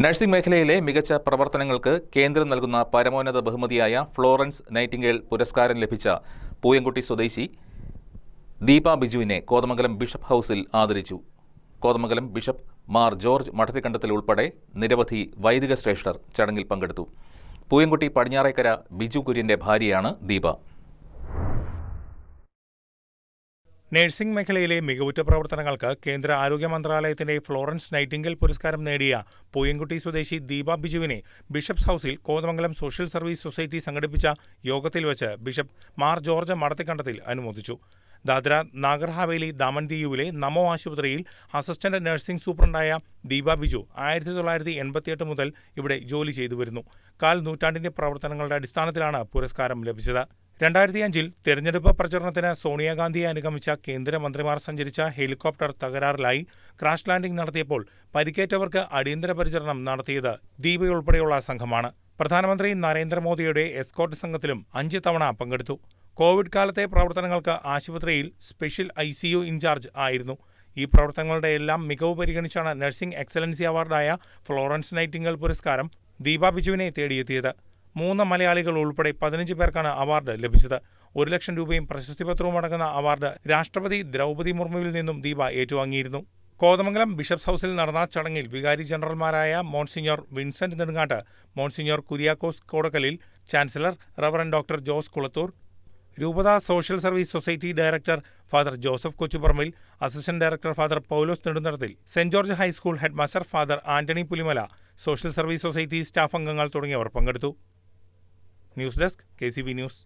Nursing മേഖലയിലെ മികച്ച പ്രവർത്തനങ്ങൾക്ക് കേന്ദ്രം നൽകുന്ന പരമോന്നത ബഹുമതിയായ ഫ്ലോറൻസ് നൈറ്റിംഗേൽ പുരസ്കാരം ലഭിച്ച പൂയംകുട്ടി സ്വദേശി ദീപ ബിജുവിനെ കോതമംഗലം ബിഷപ്പ് ഹൌസിൽ ആദരിച്ചു. കോതമംഗലം ബിഷപ്പ് മാർ ജോർജ് മഠത്തിക്കണ്ടത്തിൽ ഉൾപ്പെടെ നിരവധി വൈദിക ശ്രേഷ്ഠർ ചടങ്ങിൽ പങ്കെടുത്തു. പൂയംകുട്ടി പടിഞ്ഞാറേക്കര ബിജു കുര്യന്റെ ഭാര്യയാണ് ദീപ. നഴ്സിംഗ് മേഖലയിലെ മികവുറ്റ പ്രവർത്തനങ്ങൾക്ക് കേന്ദ്ര ആരോഗ്യ മന്ത്രാലയത്തിന്റെ ഫ്ലോറൻസ് നൈറ്റിംഗേൽ പുരസ്കാരം നേടിയ പൂയംകുട്ടി സ്വദേശി ദീപ ബിജുവിനെ ബിഷപ്സ് ഹൌസിൽ കോതമംഗലം സോഷ്യൽ സർവീസ് സൊസൈറ്റി സംഘടിപ്പിച്ച യോഗത്തിൽ വെച്ച് ബിഷപ്പ് മാർ ജോർജ് മഠത്തിക്കണ്ടത്തിൽ അനുമോദിച്ചു. ദാദ്ര നാഗർ ഹവേലി ദാമൻ ദിയുവിലെ നമോ ആശുപത്രിയിൽ അസിസ്റ്റന്റ് നഴ്സിംഗ് സൂപ്രണ്ടായ ദീപ ബിജു 1988 മുതൽ ഇവിടെ ജോലി ചെയ്തു വരുന്നു. കാൽ നൂറ്റാണ്ടിന്റെ പ്രവർത്തനങ്ങളുടെ അടിസ്ഥാനത്തിലാണ് പുരസ്കാരം ലഭിച്ചത്. 2005-ൽ തെരഞ്ഞെടുപ്പ് പ്രചരണത്തിന് സോണിയാഗാന്ധിയെ അനുഗമിച്ച കേന്ദ്രമന്ത്രിമാർ സഞ്ചരിച്ച ഹെലികോപ്റ്റർ തകരാറിലായി ക്രാഷ് ലാൻഡിംഗ് നടത്തിയപ്പോൾ പരിക്കേറ്റവർക്ക് അടിയന്തര പരിചരണം നടത്തിയത് ദീപയുൾപ്പെടെയുള്ള സംഘമാണ്. പ്രധാനമന്ത്രി നരേന്ദ്രമോദിയുടെ എസ്കോർട്ട് സംഘത്തിലും 5 തവണ പങ്കെടുത്തു. കോവിഡ് കാലത്തെ പ്രവർത്തനങ്ങൾക്ക് ആശുപത്രിയിൽ സ്പെഷ്യൽ ICU ഇൻചാർജ് ആയിരുന്നു. ഈ പ്രവർത്തനങ്ങളുടെ എല്ലാം മികവ് പരിഗണിച്ചാണ് നഴ്സിംഗ് എക്സലൻസി അവാർഡായ ഫ്ലോറൻസ് നൈറ്റിംഗേൽ പുരസ്കാരം ദീപ ബിജുവിനെ തേടിയെത്തിയത്. 3 മലയാളികൾ ഉൾപ്പെടെ 15 പേർക്കാണ് അവാർഡ് ലഭിച്ചത്. 1 ലക്ഷം രൂപയും പ്രശസ്തിപത്രവും അടങ്ങുന്ന അവാർഡ് രാഷ്ട്രപതി ദ്രൗപദി മുർമുവിൽ നിന്നും ദീപ ഏറ്റുവാങ്ങിയിരുന്നു. കോതമംഗലം ബിഷപ്സ് ഹൌസിൽ നടന്ന ചടങ്ങിൽ വികാരി ജനറൽമാരായ monsignor Vincent Nedungatt, monsignor Kuriakose Kodakkalil, chancellor reverend doctor Jose Kulathur, രൂപത social service society director father Joseph Kochuparambil, assistant director father Paulose Nedunthadathil, Saint George high school headmaster father Antony Pulimala, social service society staff അംഗങ്ങൾ തുടങ്ങിയവർ പങ്കെടുത്തു. News desk KCB news.